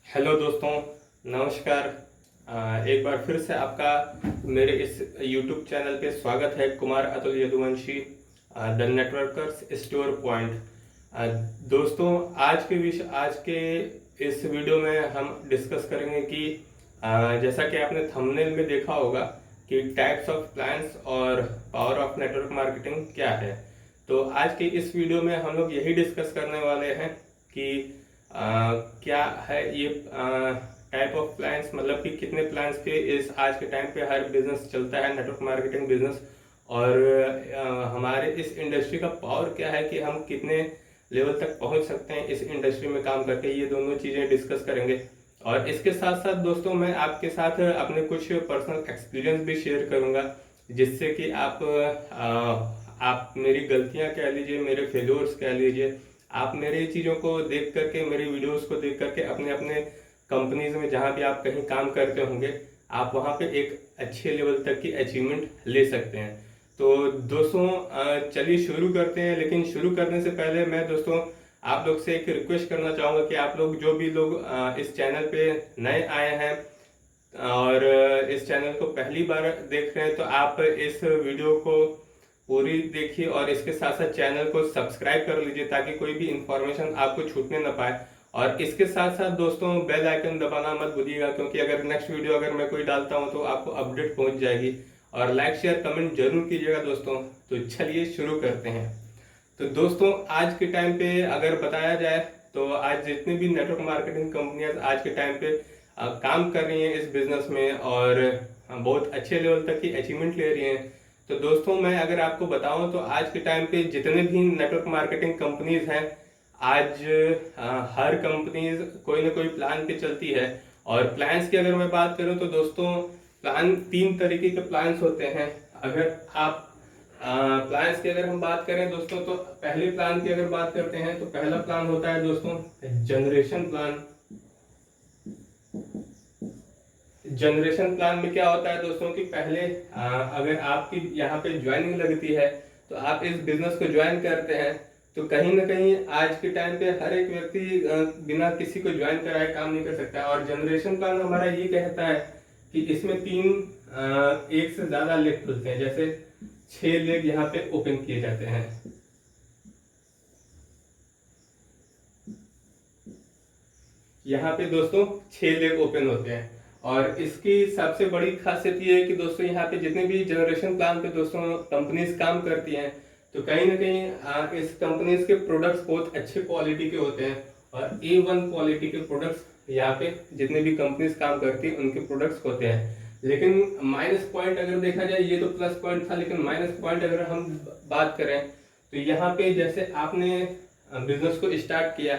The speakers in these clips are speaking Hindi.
हेलो दोस्तों, नमस्कार। एक बार फिर से आपका मेरे इस YouTube चैनल पे स्वागत है। Kumar Atul Yaduvanshi, the networkers store point. दोस्तों, आज के इस वीडियो में हम डिस्कस करेंगे कि जैसा कि आपने थंबनेल में देखा होगा कि टाइप्स ऑफ प्लान्स और पावर ऑफ नेटवर्क मार्केटिंग क्या है। तो आज के इस वीडियो में हम लोग यही डिस्कस करने वाले हैं कि क्या है ये टाइप ऑफ प्लान्स, मतलब कि कितने प्लान्स के इस आज के टाइम पे हर बिजनेस चलता है, नेटवर्क मार्केटिंग बिजनेस। और हमारे इस इंडस्ट्री का पावर क्या है कि हम कितने लेवल तक पहुंच सकते हैं इस इंडस्ट्री में काम करके, ये दोनों चीज़ें डिस्कस करेंगे। और इसके साथ साथ दोस्तों, मैं आपके साथ अपने कुछ पर्सनल एक्सपीरियंस भी शेयर करूंगा, जिससे कि आप मेरी गलतियां कह लीजिए, मेरे फेल्योर्स कह लीजिए, आप मेरी चीज़ों को देख करके, मेरी वीडियोस को देख करके अपने अपने कंपनीज में जहाँ भी आप कहीं काम करते होंगे, आप वहाँ पे एक अच्छे लेवल तक की अचीवमेंट ले सकते हैं। तो दोस्तों, चलिए शुरू करते हैं। लेकिन शुरू करने से पहले मैं दोस्तों आप लोग से एक रिक्वेस्ट करना चाहूँगा कि आप लोग जो भी लोग इस चैनल पे नए आए हैं और इस चैनल को पहली बार देख रहे हैं, तो आप इस वीडियो को पूरी देखिए और इसके साथ साथ चैनल को सब्सक्राइब कर लीजिए, ताकि कोई भी इंफॉर्मेशन आपको छूटने ना पाए। और इसके साथ साथ दोस्तों, बेल आइकन दबाना मत भूलिएगा, क्योंकि अगर नेक्स्ट वीडियो अगर मैं कोई डालता हूं तो आपको अपडेट पहुंच जाएगी। और लाइक शेयर कमेंट जरूर कीजिएगा दोस्तों। तो चलिए शुरू करते हैं। तो दोस्तों, आज के टाइम पे अगर बताया जाए तो आज जितनी भी नेटवर्क मार्केटिंग कंपनियां आज के टाइम पे काम कर रही हैं इस बिजनेस में, और बहुत अच्छे लेवल तक की अचीवमेंट ले रही हैं। तो दोस्तों, मैं अगर आपको बताऊं तो आज के टाइम पे जितने भी नेटवर्क मार्केटिंग कंपनीज हैं, आज हर कंपनीज कोई ना कोई प्लान पे चलती है। और प्लान्स की अगर मैं बात करूं तो दोस्तों, प्लान तीन तरीके के प्लान्स होते हैं। अगर आप प्लान्स की अगर हम बात करें दोस्तों, तो पहले प्लान की अगर बात करते हैं तो पहला प्लान होता है दोस्तों जनरेशन प्लान। जनरेशन प्लान में क्या होता है दोस्तों कि पहले अगर आपकी यहाँ पे ज्वाइनिंग लगती है, तो आप इस बिजनेस को ज्वाइन करते हैं, तो कहीं ना कहीं आज के टाइम पे हर एक व्यक्ति बिना किसी को ज्वाइन कराए काम नहीं कर सकता है। और जनरेशन प्लान हमारा ये कहता है कि इसमें एक से ज्यादा लेग खुलते हैं, जैसे 6 लेग यहाँ पे ओपन किए जाते हैं। यहाँ पे दोस्तों 6 लेग ओपन होते हैं। और इसकी सबसे बड़ी खासियत ये है कि दोस्तों, यहाँ पे जितने भी जनरेशन प्लान पे दोस्तों कंपनीज काम करती हैं, तो कहीं ना कहीं इस कंपनीज के प्रोडक्ट्स बहुत अच्छे क्वालिटी के होते हैं। और A1 क्वालिटी के प्रोडक्ट्स यहाँ पे जितने भी कंपनीज काम करती है उनके प्रोडक्ट्स होते हैं। लेकिन माइनस पॉइंट अगर देखा जाए, ये तो प्लस पॉइंट था, लेकिन माइनस पॉइंट अगर हम बात करें तो यहाँ पे जैसे आपने बिजनेस को स्टार्ट किया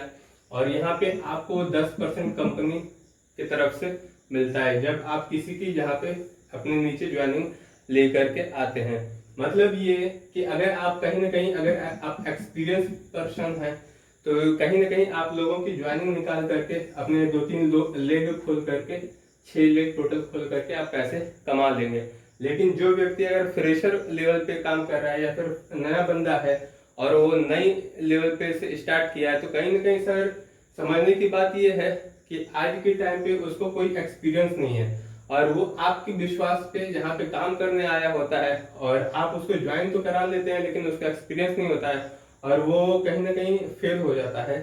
और यहाँ पे आपको 10% कंपनी की तरफ से मिलता है जब आप किसी की यहाँ पे अपने नीचे ज्वाइनिंग लेकर के आते हैं। मतलब ये कि अगर आप कहीं ना कहीं, अगर आप एक्सपीरियंस पर्सन हैं, तो कहीं ना कहीं आप लोगों की ज्वाइनिंग निकाल करके अपने 2-3 लेग खोल करके 6 लेग टोटल खोल करके आप पैसे कमा लेंगे। लेकिन जो व्यक्ति अगर फ्रेशर लेवल पे काम कर रहा है या फिर नया बंदा है और वो नई लेवल पे से स्टार्ट किया है, तो कहीं ना कहीं सर समझने की बात ये है कि आज के टाइम पे उसको कोई एक्सपीरियंस नहीं है, और वो आपके विश्वास पे जहाँ पे काम करने आया होता है और आप उसको ज्वाइन तो करा लेते हैं, लेकिन उसका एक्सपीरियंस नहीं होता है और वो कहीं ना कहीं फेल हो जाता है।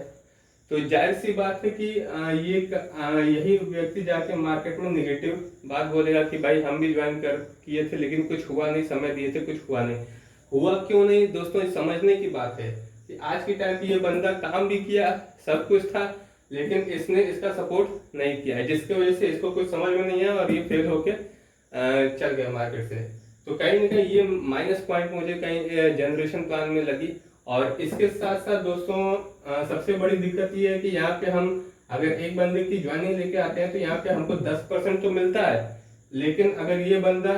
तो जाहिर सी बात है कि यही व्यक्ति जाके मार्केट में निगेटिव बात बोलेगा कि भाई हम भी ज्वाइन कर किए थे लेकिन कुछ हुआ नहीं, समय दिए थे कुछ हुआ नहीं। हुआ क्यों नहीं दोस्तों, समझने की बात है कि आज के टाइम पे ये बंदा काम भी किया, सब कुछ था, लेकिन इसने इसका सपोर्ट नहीं किया है, जिसकी वजह से इसको कुछ समझ में नहीं है और ये फेल होके चल गया मार्केट से। तो कहीं ना कहीं ये माइनस पॉइंट मुझे कहीं जनरेशन प्लान में लगी। और इसके साथ साथ दोस्तों, सबसे बड़ी दिक्कत ये है कि यहाँ पे हम अगर एक बंदे की ज्वाइनिंग लेके आते हैं तो यहाँ पे हमको 10% तो मिलता है, लेकिन अगर ये बंदा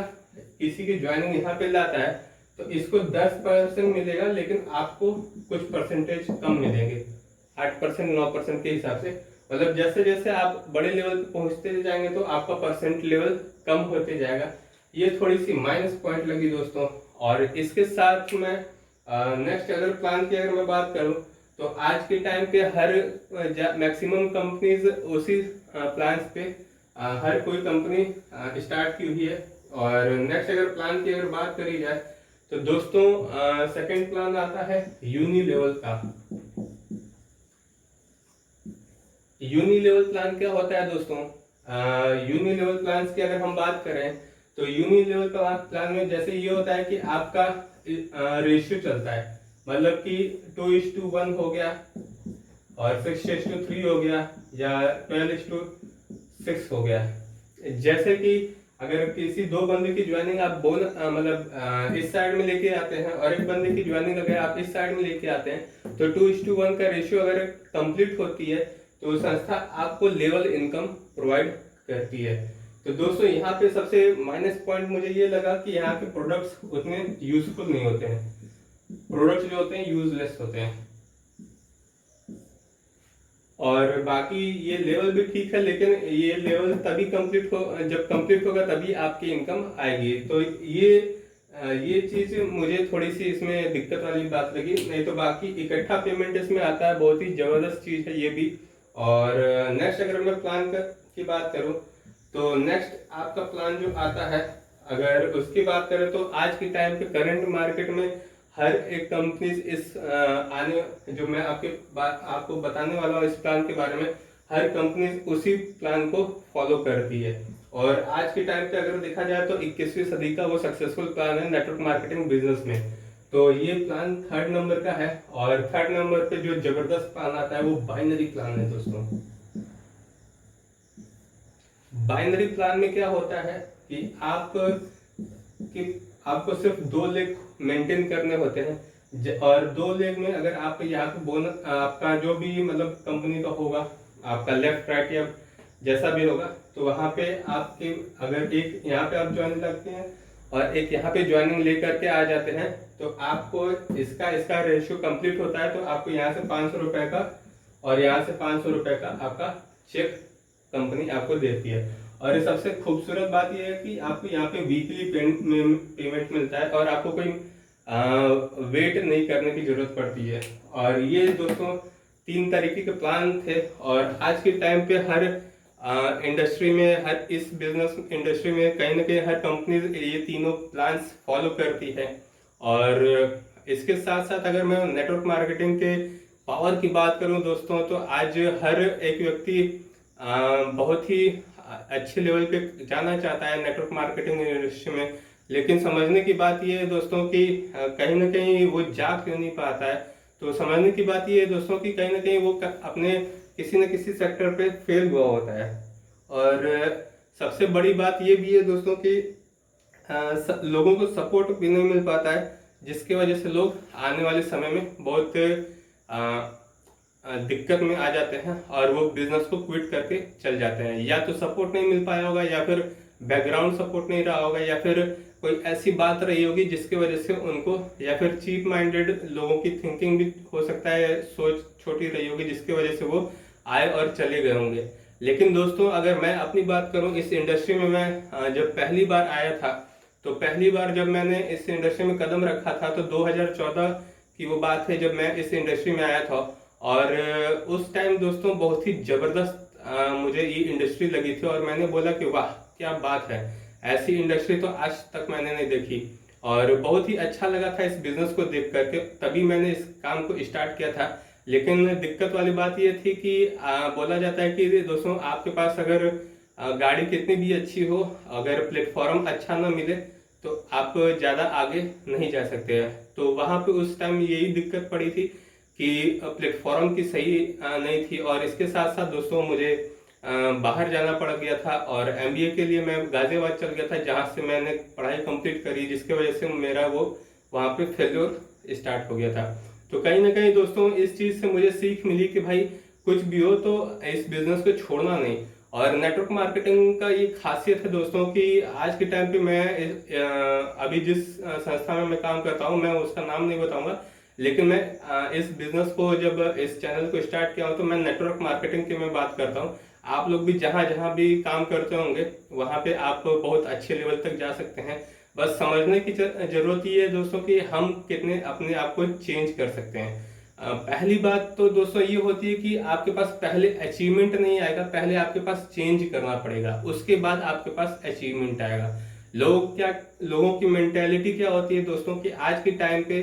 किसी की ज्वाइनिंग यहाँ पे लाता है तो इसको 10% मिलेगा, लेकिन आपको कुछ परसेंटेज कम मिलेंगे, 8% 9% के हिसाब से। मतलब जैसे जैसे आप बड़े लेवल पे पहुंचते जाएंगे तो आपका परसेंट लेवल कम होते जाएगा। ये थोड़ी सी माइनस पॉइंट लगी दोस्तों। और इसके साथ में नेक्स्ट अगर प्लान की अगर मैं बात करूं, तो आज के टाइम पे हर मैक्सिमम कंपनीज उसी प्लान्स पे हर कोई कंपनी स्टार्ट की हुई है। और नेक्स्ट अगर प्लान की अगर बात करी जाए तो दोस्तों सेकंड प्लान आता है यूनिलेवल का। यूनिलेवल प्लान क्या होता है दोस्तों? यूनिलेवल प्लान की अगर हम बात करें तो यूनिलेवल प्लान में जैसे ये होता है कि आपका रेशियो चलता है, मतलब कि 2:1 हो गया और 6:3 हो गया या 12:6 हो गया। जैसे कि अगर किसी दो बंदे की ज्वाइनिंग आप मतलब इस साइड में लेके आते हैं और एक बंदे की ज्वाइनिंग अगर आप इस साइड में लेके आते हैं तो 2:1 का रेशियो अगर कंप्लीट होती है तो संस्था आपको लेवल इनकम प्रोवाइड करती है। तो दोस्तों यहाँ पे सबसे माइनस पॉइंट मुझे ये लगा कि यहाँ के प्रोडक्ट्स उतने यूजफुल नहीं होते हैं, प्रोडक्ट्स जो होते हैं यूजलेस होते हैं। और बाकी ये लेवल भी ठीक है, लेकिन ये लेवल तभी कंप्लीट हो जब कंप्लीट होगा तभी आपकी इनकम आएगी। तो ये चीज मुझे थोड़ी सी इसमें दिक्कत वाली बात लगी, नहीं तो बाकी इकट्ठा पेमेंट इसमें आता है, बहुत ही जबरदस्त चीज है ये भी। और नेक्स्ट अगर मैं प्लान की बात करूं तो नेक्स्ट आपका प्लान जो आता है अगर उसकी बात करें तो आज के टाइम पे करंट मार्केट में हर एक कंपनी इस जो मैं आपको बताने वाला हूँ इस प्लान के बारे में, हर कंपनी उसी प्लान को फॉलो करती है। और आज के टाइम पे अगर देखा जाए तो 21वीं सदी का वो सक्सेसफुल प्लान है नेटवर्क मार्केटिंग बिजनेस में। तो ये प्लान 3rd नंबर का है। और 3rd नंबर पे जो जबरदस्त प्लान आता है वो बाइनरी प्लान है दोस्तों। बाइनरी प्लान में क्या होता है कि आपको सिर्फ 2 लेग मेंटेन करने होते हैं और 2 लेग में अगर आप यहाँ पे बोनस आपका जो भी मतलब कंपनी का होगा, आपका लेफ्ट राइट या जैसा भी होगा, तो वहां पे आपके अगर एक यहाँ पे आप ज्वाइनिंग लगते हैं और एक यहाँ पे ज्वाइनिंग लेकर के आ जाते हैं तो आपको इसका रेशियो कंप्लीट होता है। तो आपको यहाँ से 500 रुपए का और यहाँ से 500 रुपए का आपका चेक कंपनी आपको देती है। और ये सबसे खूबसूरत बात यह है कि आपको यहाँ पे वीकली पेमेंट मिलता है और आपको कोई वेट नहीं करने की जरूरत पड़ती है। और ये दोस्तों 3 तरीके के प्लान थे और आज के टाइम पे हर इंडस्ट्री में, हर इस बिजनेस इंडस्ट्री में कहीं ना कहीं हर कंपनी ये तीनों प्लान्स फॉलो करती है। और इसके साथ साथ अगर मैं नेटवर्क मार्केटिंग के पावर की बात करूं दोस्तों तो आज हर एक व्यक्ति बहुत ही अच्छे लेवल पे जाना चाहता है नेटवर्क मार्केटिंग इंडस्ट्री में, लेकिन समझने की बात यह है दोस्तों कि कहीं ना कहीं वो जा क्यों नहीं पाता है। तो समझने की बात यह है दोस्तों कि कहीं ना कहीं वो अपने किसी न किसी सेक्टर पे फेल हुआ होता है। और सबसे बड़ी बात ये भी है दोस्तों कि लोगों को सपोर्ट भी नहीं मिल पाता है, जिसकी वजह से लोग आने वाले समय में बहुत दिक्कत में आ जाते हैं और वो बिजनेस को क्विट करके चल जाते हैं। या तो सपोर्ट नहीं मिल पाया होगा या फिर बैकग्राउंड सपोर्ट नहीं रहा होगा या फिर कोई ऐसी बात रही होगी जिसकी वजह से उनको, या फिर चीप माइंडेड लोगों की थिंकिंग भी हो सकता है, सोच छोटी रही होगी जिसकी वजह से वो आए और चले गए होंगे। लेकिन दोस्तों अगर मैं अपनी बात करूं इस इंडस्ट्री में, मैं जब पहली बार आया था तो पहली बार जब मैंने इस इंडस्ट्री में कदम रखा था तो 2014 की वो बात है जब मैं इस इंडस्ट्री में आया था। और उस टाइम दोस्तों बहुत ही जबरदस्त मुझे ये इंडस्ट्री लगी थी और मैंने बोला कि वाह क्या बात है, ऐसी इंडस्ट्री तो आज तक मैंने नहीं देखी। और बहुत ही अच्छा लगा था इस बिजनेस को देख करके, तभी मैंने इस काम को स्टार्ट किया था। लेकिन दिक्कत वाली बात ये थी कि बोला जाता है कि दोस्तों आपके पास अगर गाड़ी कितनी भी अच्छी हो, अगर प्लेटफॉर्म अच्छा ना मिले तो आप ज़्यादा आगे नहीं जा सकते हैं। तो वहाँ पे उस टाइम यही दिक्कत पड़ी थी कि प्लेटफॉर्म की सही नहीं थी। और इसके साथ साथ दोस्तों मुझे बाहर जाना पड़ गया था और MBA के लिए मैं गाजियाबाद चल गया था, जहाँ से मैंने पढ़ाई कंप्लीट करी, जिसके वजह से मेरा वो वहाँ पे फेल्योर स्टार्ट हो गया था। तो कहीं ना कहीं दोस्तों इस चीज़ से मुझे सीख मिली कि भाई कुछ भी हो तो इस बिजनेस को छोड़ना नहीं। और नेटवर्क मार्केटिंग का ये खासियत है दोस्तों कि आज के टाइम पे मैं अभी जिस संस्था में मैं काम करता हूँ, मैं उसका नाम नहीं बताऊंगा, लेकिन मैं इस बिजनेस को जब इस चैनल को स्टार्ट किया हूँ तो मैं नेटवर्क मार्केटिंग की मैं बात करता हूँ। आप लोग भी जहाँ जहाँ भी काम करते होंगे वहाँ पे आप बहुत अच्छे लेवल तक जा सकते हैं। बस समझने की जरूरत ये है दोस्तों कि हम कितने अपने आप को चेंज कर सकते हैं। पहली बात तो दोस्तों ये होती है कि आपके पास पहले अचीवमेंट नहीं आएगा, पहले आपके पास चेंज करना पड़ेगा, उसके बाद आपके पास अचीवमेंट आएगा। लोगों की मेंटेलिटी क्या होती है दोस्तों कि आज के टाइम पे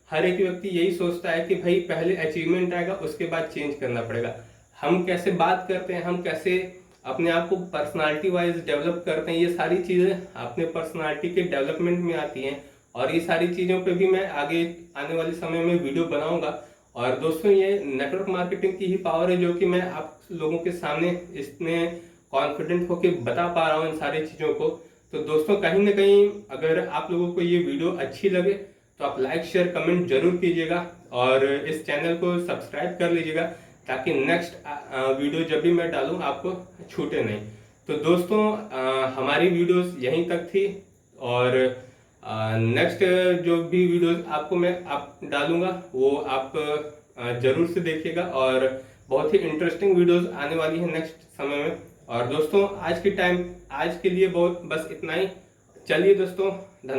हर एक व्यक्ति यही सोचता है कि भाई पहले अचीवमेंट आएगा, उसके बाद चेंज करना पड़ेगा। हम कैसे बात करते हैं, हम कैसे अपने आप को पर्सनालिटी वाइज डेवलप करते हैं, ये सारी चीजें अपने पर्सनालिटी के डेवलपमेंट में आती हैं। और ये सारी चीजों पे भी मैं आगे आने वाले समय में वीडियो बनाऊंगा। और दोस्तों ये नेटवर्क मार्केटिंग की ही पावर है जो कि मैं आप लोगों के सामने इतने कॉन्फिडेंट होकर बता पा रहा हूँ इन सारी चीज़ों को। तो दोस्तों कहीं ना कहीं अगर आप लोगों को ये वीडियो अच्छी लगे तो आप लाइक शेयर कमेंट जरूर कीजिएगा और इस चैनल को सब्सक्राइब कर लीजिएगा ताकि नेक्स्ट वीडियो जब भी मैं डालूँ आपको छूटे नहीं। तो दोस्तों हमारी वीडियोस यहीं तक थी और नेक्स्ट जो भी वीडियोस आपको मैं डालूंगा वो आप जरूर से देखिएगा और बहुत ही इंटरेस्टिंग वीडियोस आने वाली है नेक्स्ट समय में। और दोस्तों आज के लिए बहुत बस इतना ही। चलिए दोस्तों, धन्यवाद।